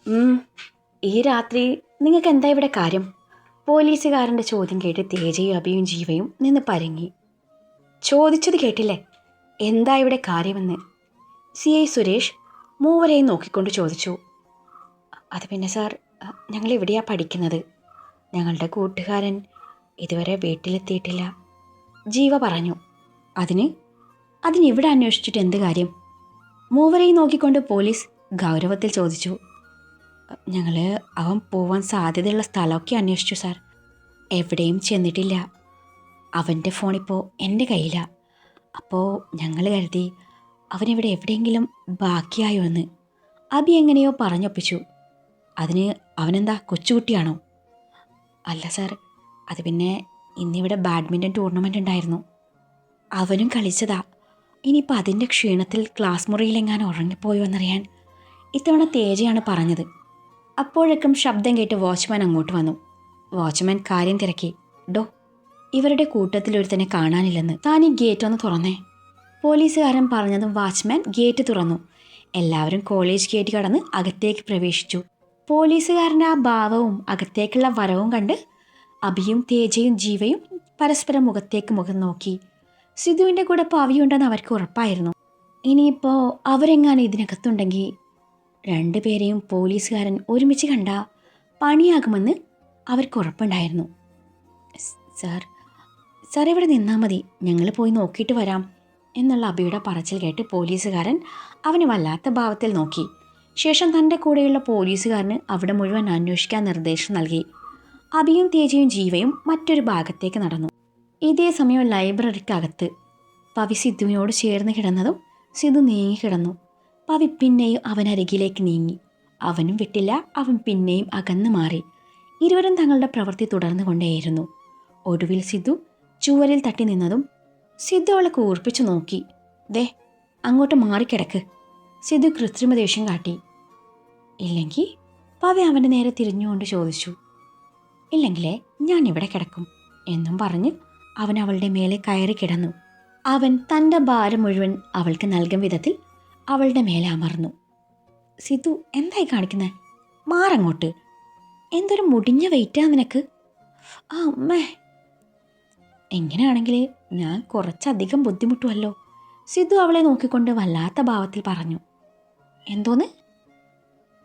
ഉം, ഈ രാത്രി നിങ്ങൾക്ക് എന്താ ഇവിടെ കാര്യം? പോലീസുകാരൻ്റെ ചോദ്യം കേട്ട് തേജയും അഭിയും ജീവയും നിന്ന് പരങ്ങി. ചോദിച്ചത് കേട്ടില്ലേ, എന്താ ഇവിടെ കാര്യമെന്ന്? CI സുരേഷ് മൂവരെയും നോക്കിക്കൊണ്ട് ചോദിച്ചു. അത് പിന്നെ സാർ, ഞങ്ങൾ ഇവിടെയാ പഠിക്കുന്നത്. ഞങ്ങളുടെ കൂട്ടുകാരൻ ഇതുവരെ വീട്ടിലെത്തിയിട്ടില്ല, ജീവ പറഞ്ഞു. അതിന് അതിനിവിടെ അന്വേഷിച്ചിട്ട് എന്ത് കാര്യം? മൂവരെയും നോക്കിക്കൊണ്ട് പോലീസ് ഗൗരവത്തിൽ ചോദിച്ചു. ഞങ്ങൾ അവൻ പോവാൻ സാധ്യതയുള്ള സ്ഥലമൊക്കെ അന്വേഷിച്ചു സാർ, എവിടെയും ചെന്നിട്ടില്ല. അവൻ്റെ ഫോണിപ്പോൾ എൻ്റെ കയ്യിലാണ്. അപ്പോൾ ഞങ്ങൾ കരുതി അവനിവിടെ എവിടെയെങ്കിലും ബാക്കിയായോ എന്ന്. അബി എങ്ങനെയോ പറഞ്ഞൊപ്പിച്ചു. അതിന് അവനെന്താ കൊച്ചുകുട്ടിയാണോ? അല്ല സാർ, അത് പിന്നെ ഇന്നിവിടെ ബാഡ്മിൻ്റൺ ടൂർണമെൻ്റ് ഉണ്ടായിരുന്നു, അവനും കളിച്ചതാ. ഇനിയിപ്പോൾ അതിൻ്റെ ക്ഷീണത്തിൽ ക്ലാസ് മുറിയിലെങ്ങാനും ഉറങ്ങിപ്പോയോ എന്നറിയാൻ ഇത്തവണ തേജയാണ് പറഞ്ഞത്. അപ്പോഴേക്കും ശബ്ദം കേട്ട് വാച്ച്മാൻ അങ്ങോട്ട് വന്നു. വാച്ച്മാൻ കാര്യം തിരക്കി. ഡോ, ഇവരുടെ കൂട്ടത്തിൽ ഒരുത്തനെ കാണാനില്ലെന്ന്. താൻ ഈ ഗേറ്റ് ഒന്ന് തുറന്നേ. പോലീസുകാരൻ പറഞ്ഞതും വാച്ച്മാൻ ഗേറ്റ് തുറന്നു. എല്ലാവരും കോളേജ് ഗേറ്റ് കടന്ന് അകത്തേക്ക് പ്രവേശിച്ചു. പോലീസുകാരൻ്റെ ആ ഭാവവും അകത്തേക്കുള്ള വരവും കണ്ട് അഭിയും തേജയും ജീവയും പരസ്പരം മുഖത്തേക്ക് മുഖം നോക്കി. സിധുവിൻ്റെ കൂടെ പവിയുണ്ടെന്ന് അവർക്ക് ഉറപ്പായിരുന്നു. ഇനിയിപ്പോൾ അവരെങ്ങാനും ഇതിനകത്തുണ്ടെങ്കിൽ രണ്ടുപേരെയും പോലീസുകാരൻ ഒരുമിച്ച് കണ്ട പണിയാകുമെന്ന് അവർക്ക് ഉറപ്പുണ്ടായിരുന്നു. സാർ സാർ ഇവിടെ നിന്നാൽ മതി, ഞങ്ങൾ പോയി നോക്കിയിട്ട് വരാം എന്നുള്ള അബിയുടെ പറച്ചിൽ കേട്ട് പോലീസുകാരൻ അവന് വല്ലാത്ത ഭാവത്തിൽ നോക്കി. ശേഷം തൻ്റെ കൂടെയുള്ള പോലീസുകാരന് അവിടെ മുഴുവൻ അന്വേഷിക്കാൻ നിർദ്ദേശം നൽകി. അബിയും തേജയും ജീവയും മറ്റൊരു ഭാഗത്തേക്ക് നടന്നു. ഇതേ സമയം ലൈബ്രറിക്കകത്ത് പവി സിദ്ധുവിനോട് ചേർന്ന് കിടന്നതും സിധു നീങ്ങി കിടന്നു. പവി പിന്നെയും അവനരികിലേക്ക് നീങ്ങി. അവനും വിട്ടില്ല, അവൻ പിന്നെയും അകന്നു മാറി. ഇരുവരും തങ്ങളുടെ പ്രവൃത്തി തുടർന്നു കൊണ്ടേയിരുന്നു. ഒടുവിൽ സിധു ചുവരിൽ തട്ടി നിന്നതും സിധു അവളെ കൂർപ്പിച്ചു നോക്കി. ദേ, അങ്ങോട്ട് മാറിക്കിടക്ക്. സിധു കൃത്രിമ ദേഷ്യം കാട്ടി. ഇല്ലെങ്കിൽ? പവി അവൻ്റെ നേരെ തിരിഞ്ഞുകൊണ്ട് ചോദിച്ചു. ഇല്ലെങ്കിലേ ഞാൻ ഇവിടെ കിടക്കും എന്നും പറഞ്ഞ് അവൻ അവളുടെ മേലെ കയറി കിടന്നു. അവൻ തൻ്റെ ഭാരം മുഴുവൻ അവൾക്ക് നൽകും വിധത്തിൽ അവളുടെ മേലെ അമർന്നു. സിധു, എന്തായി കാണിക്കുന്നത്? മാറങ്ങോട്ട്. എന്തൊരു മുടിഞ്ഞ വെയിറ്റാ നിനക്ക്. ആ അമ്മേ. എങ്ങനെയാണെങ്കിൽ ഞാൻ കുറച്ചധികം ബുദ്ധിമുട്ടുമല്ലോ. സിധു അവളെ നോക്കിക്കൊണ്ട് വല്ലാത്ത ഭാവത്തിൽ പറഞ്ഞു. എന്തോന്ന്?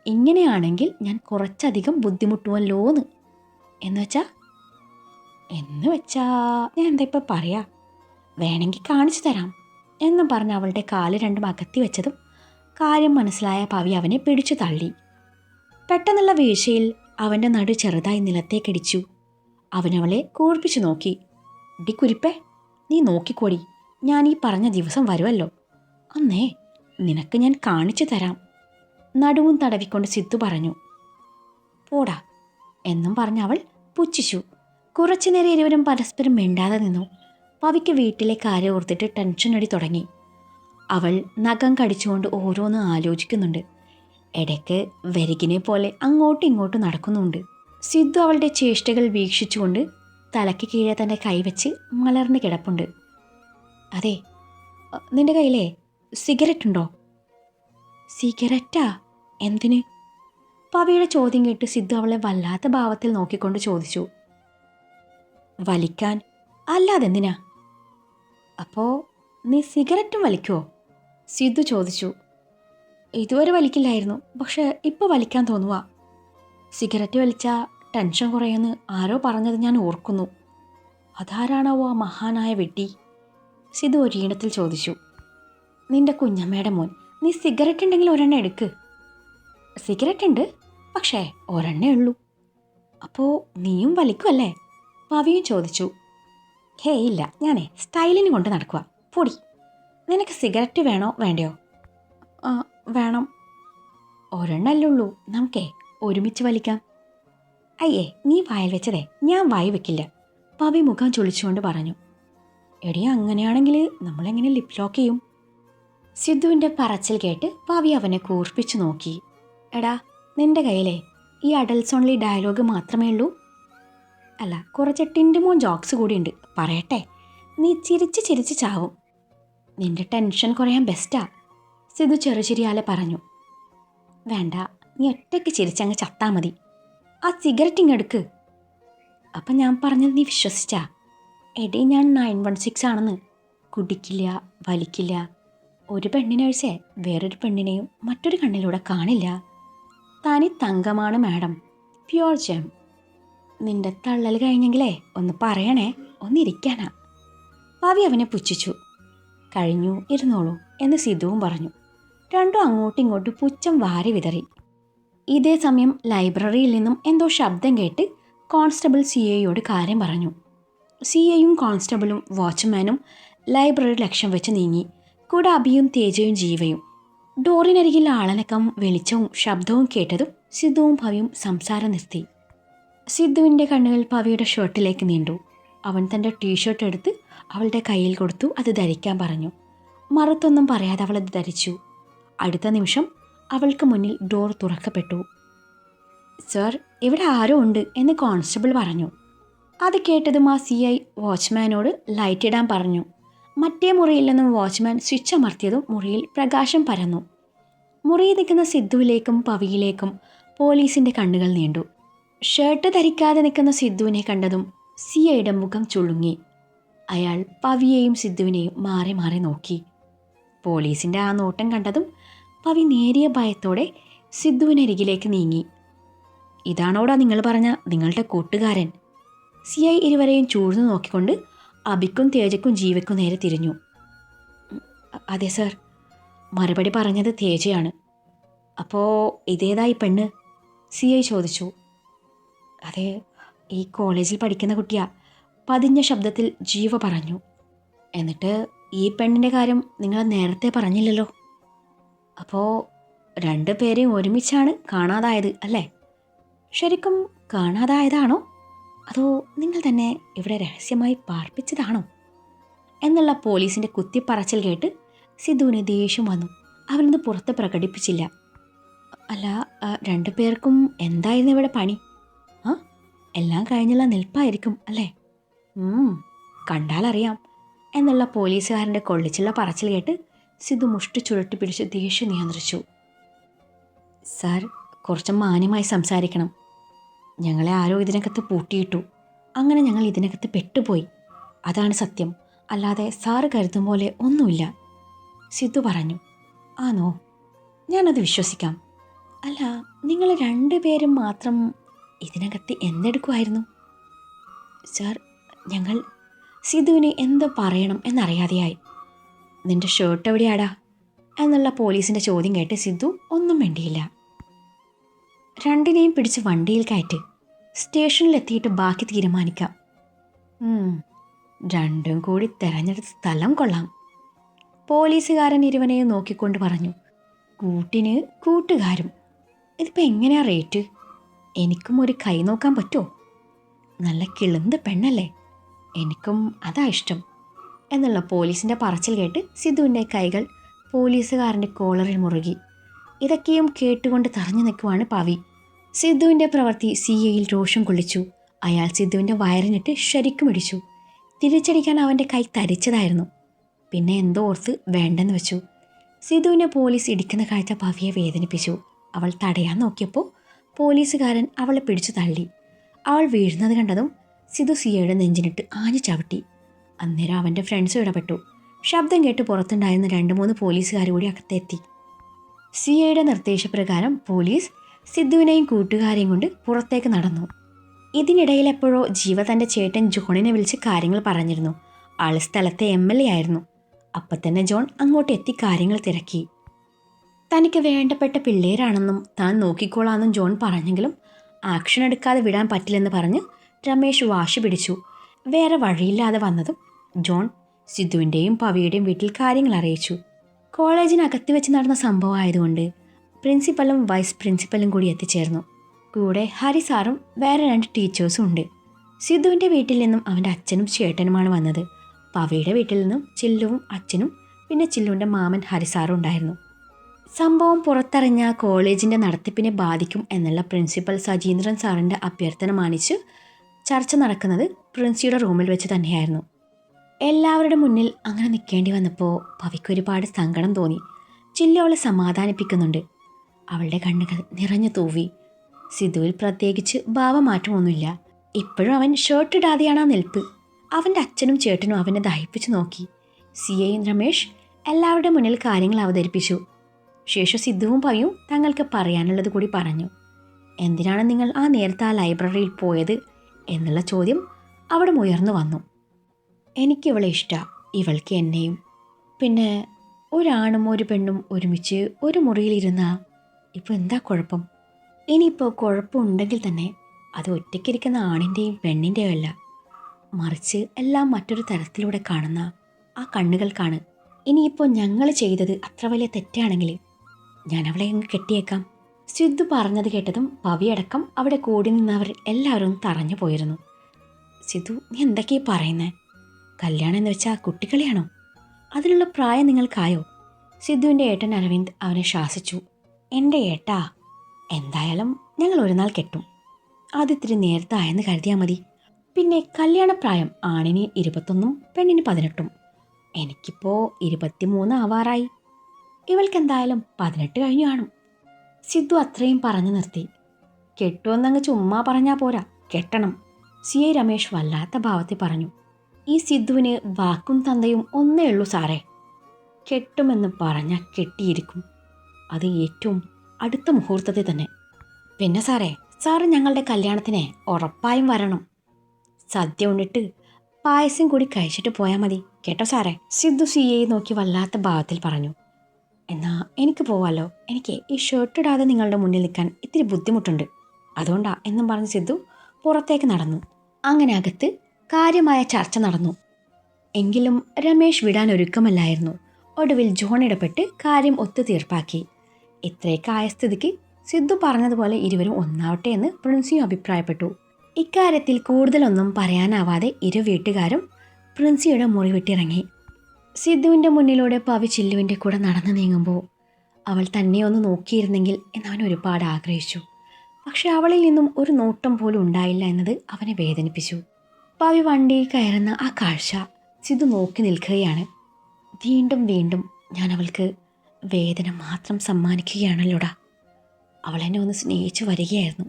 ഇങ്ങനെയാണെങ്കിൽ ഞാൻ കുറച്ചധികം ബുദ്ധിമുട്ടുമല്ലോന്ന്. എന്ന് വെച്ചാ ഞാൻ എന്താ ഇപ്പം പറയാ, വേണമെങ്കിൽ കാണിച്ചു തരാം എന്നും പറഞ്ഞ് അവളുടെ കാല് രണ്ടും അകത്തി വെച്ചതും കാര്യം മനസ്സിലായ പവി അവനെ പിടിച്ചു തള്ളി. പെട്ടെന്നുള്ള വീഴ്ചയിൽ അവൻ്റെ നടു ചെറുതായി നിലത്തേക്കടിച്ചു. അവനവളെ കൂർപ്പിച്ചു നോക്കി. ഡി കുരിപ്പേ, നീ നോക്കിക്കോടി, ഞാൻ ഈ പറഞ്ഞ ദിവസം വരുമല്ലോ, അന്നേ നിനക്ക് ഞാൻ കാണിച്ചു തരാം. നടുവും തടവിക്കൊണ്ട് സിദ്ധു പറഞ്ഞു. പോടാ എന്നും പറഞ്ഞ് അവൾ പുച്ഛിച്ചു. കുറച്ചു നേരം ഇരുവരും പരസ്പരം മിണ്ടാതെ നിന്നു. പവിക്ക് വീട്ടിലെ കാര്യം ഓർത്തിട്ട് ടെൻഷൻ അടി തുടങ്ങി. അവൾ നഖം കടിച്ചുകൊണ്ട് ഓരോന്ന് ആലോചിക്കുന്നുണ്ട്. ഇടയ്ക്ക് വെരുകിനെ പോലെ അങ്ങോട്ടും ഇങ്ങോട്ടും നടക്കുന്നുണ്ട്. സിദ്ധു അവളുടെ ചേഷ്ടകൾ വീക്ഷിച്ചുകൊണ്ട് തലയ്ക്ക് കീഴെ തൻ്റെ കൈവച്ച് മലർന്ന് കിടപ്പുണ്ട്. അതെ, നിന്റെ കയ്യിലേ സിഗരറ്റ് ഉണ്ടോ? സിഗരറ്റാ? എന്തിന്? പവിയുടെ ചോദ്യം കേട്ട് സിദ്ധു അവളെ വല്ലാത്ത ഭാവത്തിൽ നോക്കിക്കൊണ്ട് ചോദിച്ചു. വലിക്കാൻ, അല്ലാതെന്തിനാ? അപ്പോൾ നീ സിഗരറ്റും വലിക്കുമോ? സിദ്ധു ചോദിച്ചു. ഇതുവരെ വലിക്കില്ലായിരുന്നു, പക്ഷെ ഇപ്പോൾ വലിക്കാൻ തോന്നുക. സിഗരറ്റ് വലിച്ചാൽ ടെൻഷൻ കുറയുമെന്ന് ആരോ പറഞ്ഞത് ഞാൻ ഓർക്കുന്നു. അതാരാണോ ആ മഹാനായ വെട്ടി? സിധു ഒരീണത്തിൽ ചോദിച്ചു. നിന്റെ കുഞ്ഞമ്മയുടെ മോൻ. നീ സിഗരറ്റ് ഉണ്ടെങ്കിൽ ഒരെണ്ണം എടുക്ക്. സിഗരറ്റ് ഉണ്ട്, പക്ഷേ ഒരെണ്ണേ ഉള്ളൂ. അപ്പോൾ നീയും വലിക്കുമല്ലേ? പവിയും ചോദിച്ചു. ഹേ ഇല്ല, ഞാനേ സ്റ്റൈലിന് കൊണ്ട് നടക്കുക. പൊടി. നിനക്ക് സിഗരറ്റ് വേണോ വേണ്ടയോ? വേണം. ഒരെണ്ണല്ലേ ഉള്ളൂ, നമുക്കേ ഒരുമിച്ച് വലിക്കാം. അയ്യേ, നീ വായിൽ വെച്ചതേ ഞാൻ വായി വെക്കില്ല, പവി മുഖം ചൊളിച്ചുകൊണ്ട് പറഞ്ഞു. എടി, അങ്ങനെയാണെങ്കിൽ നമ്മളെങ്ങനെ ലിപ് ലോക്ക് ചെയ്യും? സിദ്ധുവിൻ്റെ പറച്ചിൽ കേട്ട് പവി അവനെ കൂർപ്പിച്ചു നോക്കി. എടാ, നിന്റെ കയ്യിലേ ഈ അഡൽസ് ഓൺലി ഡയലോഗ് മാത്രമേ ഉള്ളൂ? അല്ല, കുറച്ച് ടിൻഡുമോൻ ജോക്സ് കൂടിയുണ്ട്, പറയട്ടെ? നീ ചിരിച്ച് ചിരിച്ച് ചാവും. നിന്റെ ടെൻഷൻ കുറയാൻ ബെസ്റ്റാ, സിധു ചെറുചിരിയാലെ പറഞ്ഞു. വേണ്ട, നീ ഒറ്റയ്ക്ക് ചിരിച്ചങ്ങ് ചത്താ മതി. ആ സിഗരറ്റ് ഇങ്ങെടുക്ക്. അപ്പം ഞാൻ പറഞ്ഞത് നീ വിശ്വസിച്ചാ? എടീ, ഞാൻ 916 ആണെന്ന്. കുടിക്കില്ല, വലിക്കില്ല. ഒരു പെണ്ണിനെ ഒഴിച്ചേ വേറൊരു പെണ്ണിനെയും മറ്റൊരു കണ്ണിലൂടെ കാണില്ല. തനി തങ്കമാണ് മാഡം, പ്യുവർ ജെം. നിന്റെ തള്ളൽ കഴിഞ്ഞെങ്കിലേ ഒന്ന് പറയണേ, ഒന്നിരിക്കാനാ. പവി അവനെ പുച്ഛിച്ചു. കഴിഞ്ഞു, ഇരുന്നോളൂ എന്ന് സിദ്ധുവും പറഞ്ഞു. രണ്ടും അങ്ങോട്ടും ഇങ്ങോട്ടും പുച്ഛം വാരി വിതറി. ഇതേ സമയം ലൈബ്രറിയിൽ നിന്നും എന്തോ ശബ്ദം കേട്ട് കോൺസ്റ്റബിൾ CAയോട് കാര്യം പറഞ്ഞു. CAയും കോൺസ്റ്റബിളും വാച്ച്മാനും ലൈബ്രറി ലക്ഷ്യം വെച്ച് നീങ്ങി. കൂടെ അഭിയും തേജയും ജീവയും. ഡോറിനരികിൽ ആളനക്കം, വെളിച്ചവും ശബ്ദവും കേട്ടതും സിദ്ധുവും പവിയും സംസാരം നിർത്തി. സിദ്ധുവിൻ്റെ കണ്ണുകൾ പവിയുടെ ഷർട്ടിലേക്ക് നീണ്ടു. അവൻ തൻ്റെ ടീഷർട്ട് എടുത്ത് അവളുടെ കയ്യിൽ കൊടുത്തു. അത് ധരിക്കാൻ പറഞ്ഞു. മറുത്തൊന്നും പറയാതെ അവൾ അത് ധരിച്ചു. അടുത്ത നിമിഷം അവൾക്ക് മുന്നിൽ ഡോർ തുറക്കപ്പെട്ടു. സർ, ഇവിടെ ആരോ ഉണ്ട് എന്ന് കോൺസ്റ്റബിൾ പറഞ്ഞു. അത് കേട്ടതും ആ CI വാച്ച്മാനോട് ലൈറ്റ് ഇടാൻ പറഞ്ഞു. മറ്റേ മുറിയിൽ നിന്നും വാച്ച്മാൻ സ്വിച്ച് അമർത്തിയതും മുറിയിൽ പ്രകാശം പരന്നു. മുറിയിൽ നിൽക്കുന്ന സിദ്ധുവിലേക്കും പവിയിലേക്കും പോലീസിൻ്റെ കണ്ണുകൾ നീണ്ടു. ഷർട്ട് ധരിക്കാതെ നിൽക്കുന്ന സിദ്ധുവിനെ കണ്ടതും CIയുടെ മുഖം ചുളുങ്ങി. അയാൾ പവിയെയും സിദ്ധുവിനെയും മാറി മാറി നോക്കി. പോലീസിൻ്റെ ആ നോട്ടം കണ്ടതും പവി നേരിയ ഭയത്തോടെ സിദ്ധുവിനരികിലേക്ക് നീങ്ങി. ഇതാണോടാ നിങ്ങൾ പറഞ്ഞ നിങ്ങളുടെ കൂട്ടുകാരൻ? CI ഇരുവരെയും ചൂഴ്ന്നു നോക്കിക്കൊണ്ട് അഭിക്കും തേജയ്ക്കും ജീവയ്ക്കും നേരെ തിരിഞ്ഞു. അതെ സർ. മറുപടി പറഞ്ഞത് തേജയാണ്. അപ്പോൾ ഇതേതായി പെണ്ണ്? CI ചോദിച്ചു. അതെ, ഈ കോളേജിൽ പഠിക്കുന്ന കുട്ടിയാ, പതിഞ്ഞ ശബ്ദത്തിൽ ജീവ പറഞ്ഞു. എന്നിട്ട് ഈ പെണ്ണിൻ്റെ കാര്യം നിങ്ങൾ നേരത്തെ പറഞ്ഞില്ലല്ലോ. അപ്പോൾ രണ്ടുപേരെയും ഒരുമിച്ചാണ് കാണാതായത് അല്ലേ? ശരിക്കും കാണാതായതാണോ, അതോ നിങ്ങൾ തന്നെ ഇവിടെ രഹസ്യമായി പാർപ്പിച്ചതാണോ എന്നുള്ള പോലീസിൻ്റെ കുത്തിപ്പറച്ചിൽ കേട്ട് സിദ്ധുവിന് ദേഷ്യം വന്നു. അവനത് പുറത്ത് പ്രകടിപ്പിച്ചില്ല. അല്ല, രണ്ടുപേർക്കും എന്തായിരുന്നു ഇവിടെ പണി? എല്ലാം കഴിഞ്ഞുള്ള നിൽപ്പായിരിക്കും അല്ലേ? കണ്ടാലറിയാം എന്നുള്ള പോലീസുകാരൻ്റെ കൊള്ളിച്ചുള്ള പറച്ചിൽ കേട്ട് സിദ്ധു മുഷ്ടി ചുരുട്ടി പിടിച്ച് ദേഷ്യം നിയന്ത്രിച്ചു. സാർ, കുറച്ച് മാന്യമായി സംസാരിക്കണം. ഞങ്ങളെ ആരോ ഇതിനകത്ത് പൂട്ടിയിട്ടു. അങ്ങനെ ഞങ്ങൾ ഇതിനകത്ത് പെട്ടുപോയി. അതാണ് സത്യം. അല്ലാതെ സാറ് കരുതും പോലെ ഒന്നുമില്ല, സിദ്ധു പറഞ്ഞു. ആണോ? ഞാനത് വിശ്വസിക്കാം. അല്ല, നിങ്ങൾ രണ്ടുപേരും മാത്രം ഇതിനകത്ത് എന്തെടുക്കുമായിരുന്നു? സാർ, ഞങ്ങൾ സിദ്ധുവിന് എന്ത് പറയണം എന്നറിയാതെയായി. നിന്റെ ഷർട്ട് എവിടെയാടാ എന്നുള്ള പോലീസിൻ്റെ ചോദ്യം കേട്ട് സിദ്ധു ഒന്നും വേണ്ടിയില്ല. രണ്ടിനെയും പിടിച്ച് വണ്ടിയിൽ കയറ്റി സ്റ്റേഷനിലെത്തിയിട്ട് ബാക്കി തീരുമാനിക്കാം. രണ്ടും കൂടി തിരഞ്ഞെടുത്ത സ്ഥലം കൊള്ളാം, പോലീസുകാരൻ ഇരുവനെയും നോക്കിക്കൊണ്ട് പറഞ്ഞു. കൂട്ടിന് കൂട്ടുകാരും. ഇതിപ്പോൾ എങ്ങനെയാ റേറ്റ്? എനിക്കും ഒരു കൈ നോക്കാൻ പറ്റുമോ? നല്ല കിളുന്ത് പെണ്ണല്ലേ, എനിക്കും അതാ ഇഷ്ടം എന്നുള്ള പോലീസിൻ്റെ പറച്ചിൽ കേട്ട് സിദ്ധുവിൻ്റെ കൈകൾ പോലീസുകാരൻ്റെ കോളറിൽ മുറുകി. ഇതൊക്കെയും കേട്ടുകൊണ്ട് തറഞ്ഞു നിൽക്കുവാണ് പവി. സിദ്ധുവിൻ്റെ പ്രവൃത്തി CAയിൽ രോഷം കൊള്ളിച്ചു. അയാൾ സിദ്ധുവിൻ്റെ വയറിനിട്ട് ശരിക്കും ഇടിച്ചു. തിരിച്ചടിക്കാൻ അവൻ്റെ കൈ തരിച്ചതായിരുന്നു. പിന്നെ എന്തോ ഓർത്ത് വേണ്ടെന്ന് വെച്ചു. സിദ്ധുവിനെ പോലീസ് ഇടിക്കുന്ന കാഴ്ച പവിയെ വേദനിപ്പിച്ചു. അവൾ തടയാൻ നോക്കിയപ്പോൾ പോലീസുകാരൻ അവളെ പിടിച്ചു തള്ളി. അവൾ വീഴുന്നത് കണ്ടതും സിദ്ധു CAയുടെ നെഞ്ചിനിട്ട് ആഞ്ഞു ചവിട്ടി. അന്നേരം അവൻ്റെ ഫ്രണ്ട്സും ഇടപെട്ടു. ശബ്ദം കേട്ട് പുറത്തുണ്ടായിരുന്ന 2-3 പോലീസുകാർ കൂടി അകത്തെത്തി. CAയുടെ നിർദ്ദേശപ്രകാരം പോലീസ് സിദ്ധുവിനെയും കൂട്ടുകാരെയും കൊണ്ട് പുറത്തേക്ക് നടന്നു. ഇതിനിടയിൽ എപ്പോഴോ ജീവ തൻ്റെ ചേട്ടൻ ജോണിനെ വിളിച്ച് കാര്യങ്ങൾ പറഞ്ഞിരുന്നു. ആൾ സ്ഥലത്തെ MLA ആയിരുന്നു. അപ്പം തന്നെ ജോൺ അങ്ങോട്ട് എത്തി കാര്യങ്ങൾ തിരക്കി. തനിക്ക് വേണ്ടപ്പെട്ട പിള്ളേരാണെന്നും താൻ നോക്കിക്കോളാമെന്നും ജോൺ പറഞ്ഞെങ്കിലും ആക്ഷൻ എടുക്കാതെ വിടാൻ പറ്റില്ലെന്ന് പറഞ്ഞ് രമേശ് വാശി പിടിച്ചു. വേറെ വഴിയില്ലാതെ വന്നതും ജോൺ സിദ്ധുവിൻ്റെയും പവിയുടെയും വീട്ടിൽ കാര്യങ്ങൾ അറിയിച്ചു. കോളേജിനകത്ത് വെച്ച് നടന്ന സംഭവം ആയതുകൊണ്ട് പ്രിൻസിപ്പലും വൈസ് പ്രിൻസിപ്പലും കൂടി എത്തിച്ചേർന്നു. കൂടെ ഹരി സാറും വേറെ 2 ടീച്ചേഴ്സും ഉണ്ട്. സിദ്ധുവിൻ്റെ വീട്ടിൽ നിന്നും അവൻ്റെ അച്ഛനും ചേട്ടനുമാണ് വന്നത്. പവിയുടെ വീട്ടിൽ നിന്നും ചില്ലുവും അച്ഛനും പിന്നെ ചില്ലുവിൻ്റെ മാമൻ ഹരിസാറും ഉണ്ടായിരുന്നു. സംഭവം പുറത്തറിഞ്ഞ കോളേജിൻ്റെ നടത്തിപ്പിനെ ബാധിക്കും എന്നുള്ള പ്രിൻസിപ്പൽ സജീന്ദ്രൻ സാറിൻ്റെ അഭ്യർത്ഥന മാനിച്ച് ചർച്ച നടക്കുന്നത് പ്രിൻസിയുടെ റൂമിൽ വെച്ച് തന്നെയായിരുന്നു. എല്ലാവരുടെ മുന്നിൽ അങ്ങനെ നിൽക്കേണ്ടി വന്നപ്പോൾ പവിക്ക് ഒരുപാട് സങ്കടം തോന്നി. ചില്ലു അവളെ സമാധാനിപ്പിക്കുന്നുണ്ട്. അവളുടെ കണ്ണുകൾ നിറഞ്ഞു തൂവി. സിദ്ധുവിൽ പ്രത്യേകിച്ച് ഭാവമാറ്റമൊന്നുമില്ല. ഇപ്പോഴും അവൻ ഷർട്ട് ഇടാതെയാണ് ആ നിൽപ്പ്. അവൻ്റെ അച്ഛനും ചേട്ടനും അവനെ ദഹിപ്പിച്ചു നോക്കി. സിയയും രമേഷ് എല്ലാവരുടെ മുന്നിൽ കാര്യങ്ങൾ അവതരിപ്പിച്ചു. ശേഷം സിദ്ധുവും പയ്യും തങ്ങൾക്ക് പറയാനുള്ളത് കൂടി പറഞ്ഞു. എന്തിനാണ് നിങ്ങൾ ആ നേരത്തെ ആ ലൈബ്രറിയിൽ പോയത് എന്നുള്ള ചോദ്യം അവിടെ ഉയർന്നു വന്നു. എനിക്കിവളെ ഇഷ്ടമാണ്, ഇവൾക്ക് എന്നെയും. പിന്നെ ഒരാണും ഒരു പെണ്ണും ഒരുമിച്ച് ഒരു മുറിയിലിരുന്നാൽ ഇപ്പോൾ എന്താ കുഴപ്പം? ഇനിയിപ്പോൾ കുഴപ്പമുണ്ടെങ്കിൽ തന്നെ അത് ഒറ്റയ്ക്കിരിക്കുന്ന ആണിൻ്റെയും പെണ്ണിൻ്റെയും അല്ല, മറിച്ച് എല്ലാം മറ്റൊരു തരത്തിലൂടെ കാണുന്ന ആ കണ്ണുകൾക്കാണ്. ഇനിയിപ്പോൾ ഞങ്ങൾ ചെയ്തത് അത്ര വലിയ തെറ്റാണെങ്കിൽ ഞാൻ അവളെ അങ്ങ് കെട്ടിയേക്കാം. സിദ്ധു പറഞ്ഞത് കേട്ടതും പവിയടക്കം അവിടെ കൂടി നിന്നവർ എല്ലാവരും തറഞ്ഞു പോയിരുന്നു. സിദ്ധു, നീ എന്തൊക്കെയാ പറയുന്നേ? കല്യാണം എന്ന് വെച്ചാൽ കുട്ടിക്കളിയാണോ? അതിനുള്ള പ്രായം നിങ്ങൾക്കായോ? സിദ്ധുവിൻ്റെ ഏട്ടൻ അരവിന്ദ് അവനെ ശാസിച്ചു. എൻ്റെ ഏട്ടാ, എന്തായാലും ഞങ്ങൾ ഒരു നാൾ കെട്ടും. ആദ്യത്തിരി നേരത്തെ ആയെന്ന് കരുതിയാൽ മതി. പിന്നെ കല്യാണപ്രായം ആണിന് 21 പെണ്ണിന് 18. എനിക്കിപ്പോൾ 23 ആവാറായി. ഇവൾക്കെന്തായാലും 18 കഴിഞ്ഞു കാണും. സിദ്ധു അത്രയും പറഞ്ഞു നിർത്തി. കെട്ടുമെന്നങ്ങ് ചുമ്മാ പറഞ്ഞാൽ പോരാ, കെട്ടണം. സി ഐ രമേഷ് വല്ലാത്ത ഭാവത്തിൽ പറഞ്ഞു. ഈ സിദ്ധുവിന് വാക്കും തന്തയും ഒന്നേ ഉള്ളൂ സാറേ. കെട്ടുമെന്ന് പറഞ്ഞാൽ കെട്ടിയിരിക്കും, അത് ഏറ്റവും അടുത്ത മുഹൂർത്തത്തിൽ തന്നെ. പിന്നെ സാറ് ഞങ്ങളുടെ കല്യാണത്തിന് ഉറപ്പായും വരണം. സദ്യ ഉണ്ടിട്ട് പായസം കൂടി കഴിച്ചിട്ട് പോയാൽ മതി കേട്ടോ സാറേ. സിദ്ധു സി ഐ നോക്കി വല്ലാത്ത ഭാവത്തിൽ പറഞ്ഞു. എന്നാ എനിക്ക് പോവാലോ, എനിക്ക് ഈ ഷർട്ട് ഇടാതെ നിങ്ങളുടെ മുന്നിൽ നിൽക്കാൻ ഇത്തിരി ബുദ്ധിമുട്ടുണ്ട്, അതുകൊണ്ടാ എന്നും പറഞ്ഞ് സിദ്ധു പുറത്തേക്ക് നടന്നു. അങ്ങനെ അകത്ത് കാര്യമായ ചർച്ച നടന്നു. എങ്കിലും രമേഷ് വിടാൻ ഒരുക്കമല്ലായിരുന്നു. ഒടുവിൽ ജോൺ ഇടപെട്ട് കാര്യം ഒത്തുതീർപ്പാക്കി. ഇത്രയൊക്കെ ആയ സ്ഥിതിക്ക് സിദ്ധു പറഞ്ഞതുപോലെ ഇരുവരും ഒന്നാവട്ടെ എന്ന് പ്രിൻസിയും അഭിപ്രായപ്പെട്ടു. ഇക്കാര്യത്തിൽ കൂടുതലൊന്നും പറയാനാവാതെ ഇരു വീട്ടുകാരും പ്രിൻസിയുടെ മുറി വിട്ടിറങ്ങി. സിദ്ധുവിൻ്റെ മുന്നിലൂടെ പവി ചില്ലുവിൻ്റെ കൂടെ നടന്നു നീങ്ങുമ്പോൾ അവൾ തന്നെ ഒന്ന് നോക്കിയിരുന്നെങ്കിൽ എന്നവൻ ഒരുപാട് ആഗ്രഹിച്ചു. പക്ഷെ അവളിൽ നിന്നും ഒരു നോട്ടം പോലും ഉണ്ടായില്ല എന്നത് അവനെ വേദനിപ്പിച്ചു. പവി വണ്ടിയിൽ കയറുന്ന ആ കാഴ്ച സിദ്ധു നോക്കി നിൽക്കുകയാണ്. വീണ്ടും വീണ്ടും ഞാൻ അവൾക്ക് വേദന മാത്രം സമ്മാനിക്കുകയാണല്ലോടാ. അവൾ എന്നെ ഒന്ന് സ്നേഹിച്ചു വരികയായിരുന്നു,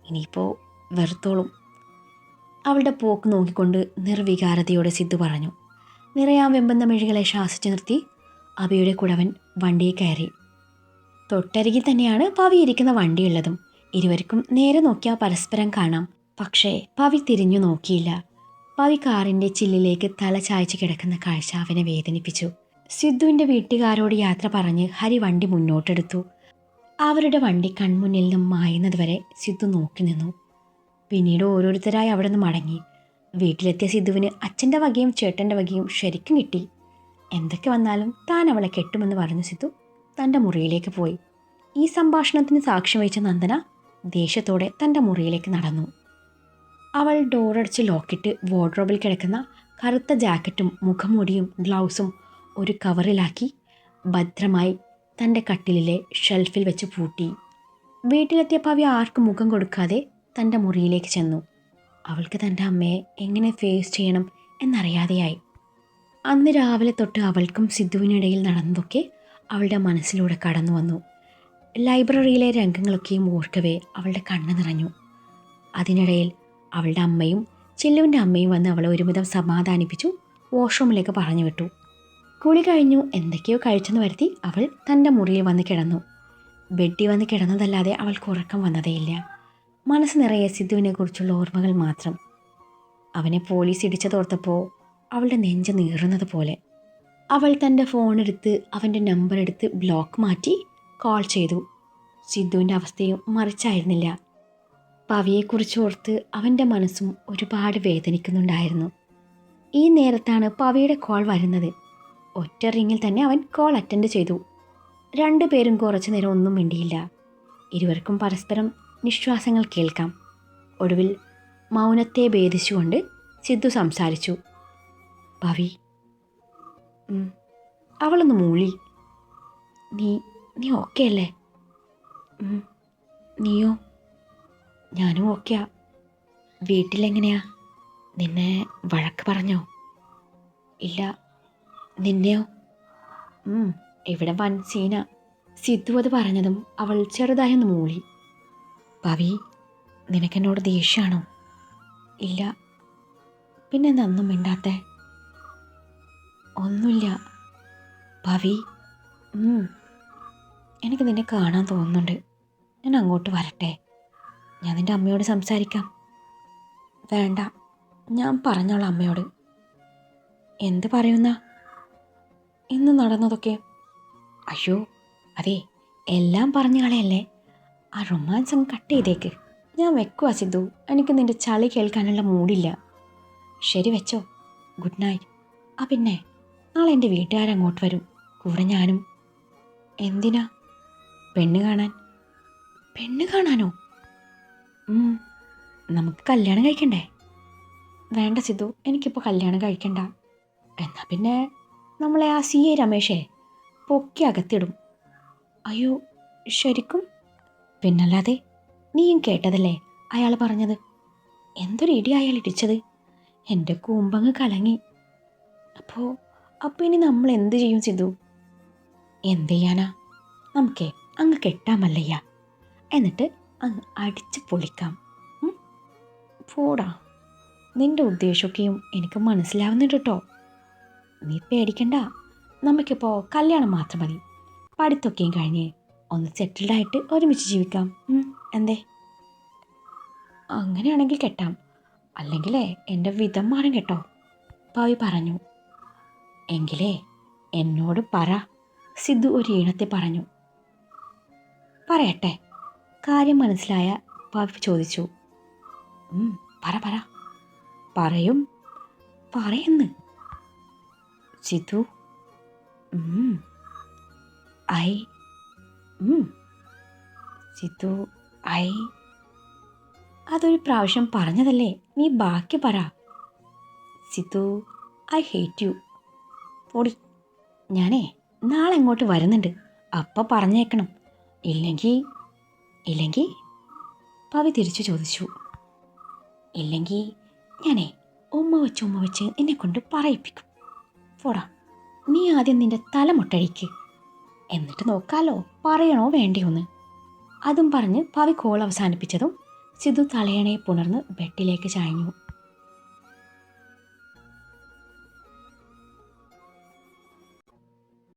ഇനിയിപ്പോൾ വെറുത്തോളും. അവളുടെ പോക്ക് നോക്കിക്കൊണ്ട് നിർവികാരതയോടെ സിദ്ധു പറഞ്ഞു. നിറയാൻ വെമ്പുന്ന മിഴികളെ ശാസിച്ചു നിർത്തി അബിയുടെ കൂടവൻ വണ്ടിയിൽ കയറി. തൊട്ടരികിൽ തന്നെയാണ് പവി ഇരിക്കുന്ന വണ്ടിയുള്ളതും. ഇരുവർക്കും നേരെ നോക്കിയാൽ പരസ്പരം കാണാം. പക്ഷേ പവി തിരിഞ്ഞു നോക്കിയില്ല. പവി കാറിൻ്റെ ചില്ലിലേക്ക് തല ചായ്ച്ച് കിടക്കുന്ന കാഴ്ച അവനെ വേദനിപ്പിച്ചു. സിദ്ധുവിൻ്റെ വീട്ടുകാരോട് യാത്ര പറഞ്ഞ് ഹരി വണ്ടി മുന്നോട്ടെടുത്തു. അവരുടെ വണ്ടി കൺമുന്നിൽ നിന്നും മായുന്നതുവരെ സിദ്ധു നോക്കി നിന്നു. പിന്നീട് ഓരോരുത്തരായി അവിടെ നിന്ന് മടങ്ങി. വീട്ടിലെത്തിയ സിദ്ധുവിന് അച്ഛൻ്റെ വകയും ചേട്ടൻ്റെ വകയും ശരിക്കും കിട്ടി. എന്തൊക്കെ വന്നാലും താൻ അവളെ കെട്ടുമെന്ന് പറഞ്ഞ് സിദ്ധു തൻ്റെ മുറിയിലേക്ക് പോയി. ഈ സംഭാഷണത്തിന് സാക്ഷ്യം വഹിച്ച നന്ദന ദേഷ്യത്തോടെ തൻ്റെ മുറിയിലേക്ക് നടന്നു. അവൾ ഡോറടച്ച് ലോക്കിട്ട് വാർഡ്രോബിൽ കിടക്കുന്ന കറുത്ത ജാക്കറ്റും മുഖംമൂടിയും ഗ്ലൗസും ഒരു കവറിലാക്കി ഭദ്രമായി തൻ്റെ കട്ടിലിലെ ഷെൽഫിൽ വെച്ച് പൂട്ടി. വീട്ടിലെത്തിയ പവി ആർക്കും മുഖം കൊടുക്കാതെ തൻ്റെ മുറിയിലേക്ക് ചെന്നു. അവൾക്ക് തൻ്റെ അമ്മയെ എങ്ങനെ ഫേസ് ചെയ്യണം എന്നറിയാതെയായി. അന്ന് രാവിലെ തൊട്ട് അവൾക്കും സിദ്ധുവിനിടയിൽ നടന്നതൊക്കെ അവളുടെ മനസ്സിലൂടെ കടന്നു വന്നു. ലൈബ്രറിയിലെ രംഗങ്ങളൊക്കെയും ഓർക്കവേ അവളുടെ കണ്ണ് നിറഞ്ഞു. അതിനിടയിൽ അവളുടെ അമ്മയും ചില്ലുവിൻ്റെ അമ്മയും വന്ന് അവളെ ഒരുവിധം സമാധാനിപ്പിച്ചു വാഷ്റൂമിലേക്ക് പറഞ്ഞു വിട്ടു. കുളി കഴിഞ്ഞു എന്തൊക്കെയോ കഴിച്ചെന്ന് വരുത്തി അവൾ തൻ്റെ മുറിയിൽ വന്ന് കിടന്നു. ബെഡിൽ വന്ന് കിടന്നതല്ലാതെ അവൾക്ക് ഉറക്കം വന്നതേയില്ല. മനസ്സ് നിറയെ സിദ്ധുവിനെക്കുറിച്ചുള്ള ഓർമ്മകൾ മാത്രം. അവനെ പോലീസ് ഇടിച്ചതോർത്തപ്പോൾ അവളുടെ നെഞ്ച് നീറുന്നത് പോലെ. അവൾ തൻ്റെ ഫോണെടുത്ത് അവൻ്റെ നമ്പർ എടുത്ത് ബ്ലോക്ക് മാറ്റി കോൾ ചെയ്തു. സിദ്ധുവിൻ്റെ അവസ്ഥയും മറിച്ചായിരുന്നില്ല. പവിയെക്കുറിച്ച് ഓർത്ത് അവൻ്റെ മനസ്സും ഒരുപാട് വേദനിക്കുന്നുണ്ടായിരുന്നു. ഈ നേരത്താണ് പവിയുടെ കോൾ വരുന്നത്. ഒറ്റ റിങ്ങിൽ തന്നെ അവൻ കോൾ അറ്റൻഡ് ചെയ്തു. രണ്ടുപേരും കുറച്ചു നേരം ഒന്നും മിണ്ടിയില്ല. ഇരുവർക്കും പരസ്പരം നിശ്വാസങ്ങൾ കേൾക്കാം. ഒടുവിൽ മൗനത്തെ ഭേദിച്ചുകൊണ്ട് സിദ്ധു സംസാരിച്ചു. പവി. അവളൊന്ന് മൂളി. നീ ഓക്കെ അല്ലേ? നീയോ? ഞാനും ഓക്കെയാ. വീട്ടിലെങ്ങനെയാ? നിന്നെ വഴക്ക് പറഞ്ഞോ? ഇല്ല. നിന്നെയോ? ഇവിടെ വൻ സീന. സിദ്ധു അത് പറഞ്ഞതും അവൾ ചെറുതായൊന്ന് മൂളി. പവി, നിനക്കെന്നോട് ദേഷ്യമാണോ? ഇല്ല. പിന്നെ നന്നും മിണ്ടാത്തെ? ഒന്നുമില്ല. പവി, എനിക്ക് നിന്നെ കാണാൻ തോന്നുന്നുണ്ട്. ഞാൻ അങ്ങോട്ട് വരട്ടെ? ഞാൻ നിൻ്റെ അമ്മയോട് സംസാരിക്കാം. വേണ്ട, ഞാൻ പറഞ്ഞോളാം അമ്മയോട്. എന്ത് പറയുന്ന? ഇന്ന് നടന്നതൊക്കെ? അയ്യോ അതെ, എല്ലാം പറഞ്ഞ കളയല്ലേ. ആ റൊമാൻസ് അങ്ങ് കട്ട് ചെയ്തേക്ക്. ഞാൻ വെക്കുവാ സിദ്ധു, എനിക്ക് നിൻ്റെ ചളി കേൾക്കാനുള്ള മൂഡില്ല. ശരി വെച്ചോ, ഗുഡ് നൈറ്റ്. ആ പിന്നെ നാളെ എൻ്റെ വീട്ടുകാരങ്ങോട്ട് വരും, കൂടെ ഞാനും. എന്തിനാ? പെണ്ണ് കാണാൻ. പെണ്ണ് കാണാനോ? നമുക്ക് കല്യാണം കഴിക്കണ്ടേ? വേണ്ട സിദ്ധു, എനിക്കിപ്പോൾ കല്യാണം കഴിക്കണ്ട. എന്നാൽ പിന്നെ നമ്മളെ ആ CA രമേശേ പൊക്കി അകത്തിടും. അയ്യോ ശരിക്കും? പിന്നല്ലാതെ, നീയും കേട്ടതല്ലേ അയാൾ പറഞ്ഞത്. എന്തൊരു ഇടി അയാൾ ഇടിച്ചത്. എൻ്റെ കൂമ്പങ്ങ് കലങ്ങി. അപ്പോൾ ഇനി നമ്മൾ എന്ത് ചെയ്യും സിദ്ധു? എന്ത് ചെയ്യാനാ? നമുക്കേ അങ്ങ് കെട്ടാമല്ലയ്യ, എന്നിട്ട് അങ്ങ് അടിച്ച് പൊളിക്കാം. പോടാ, നിൻ്റെ ഉദ്ദേശമൊക്കെയും എനിക്ക് മനസ്സിലാവുന്നുണ്ട് കേട്ടോ. നീ പേടിക്കണ്ട, നമുക്കിപ്പോൾ കല്യാണം മാത്രം മതി. പഠിത്തമൊക്കെയും കഴിഞ്ഞ് ഒന്ന് സെറ്റിൽഡായിട്ട് ഒരുമിച്ച് ജീവിക്കാം. എന്തേ? അങ്ങനെയാണെങ്കിൽ കെട്ടാം, അല്ലെങ്കിലേ എൻ്റെ വിധം മാറും കേട്ടോ, പവി പറഞ്ഞു. എങ്കിലേ എന്നോട് പറ, സിദ്ധു ഒരു ഈണത്തെ പറഞ്ഞു. പറയട്ടെ? കാര്യം മനസ്സിലായ പവി ചോദിച്ചു. പറ പറ. പറയുന്നു സിദ്ധു. സിദ്ധു അതൊരു പ്രാവശ്യം പറഞ്ഞതല്ലേ, നീ ബാക്കി പറ. Sidhu, I hate you. പൊടി. ഞാനേ നാളെ അങ്ങോട്ട് വരുന്നുണ്ട്, അപ്പം പറഞ്ഞേക്കണം. ഇല്ലെങ്കിൽ പവി തിരിച്ചു ചോദിച്ചു. ഇല്ലെങ്കിൽ ഞാനേ ഉമ്മ വെച്ച് എന്നെക്കൊണ്ട് പറയിപ്പിക്കും. പോടാ, നീ ആദ്യം നിൻ്റെ തല മുട്ടഴിക്ക്, എന്നിട്ട് നോക്കാലോ പറയണോ വേണ്ടിയോന്ന്. അതും പറഞ്ഞ് പവി കോൾ അവസാനിപ്പിച്ചതും സിദ്ധു തലയണയെ പുണർന്ന് ബെഡിലേക്ക് ചായഞ്ഞു.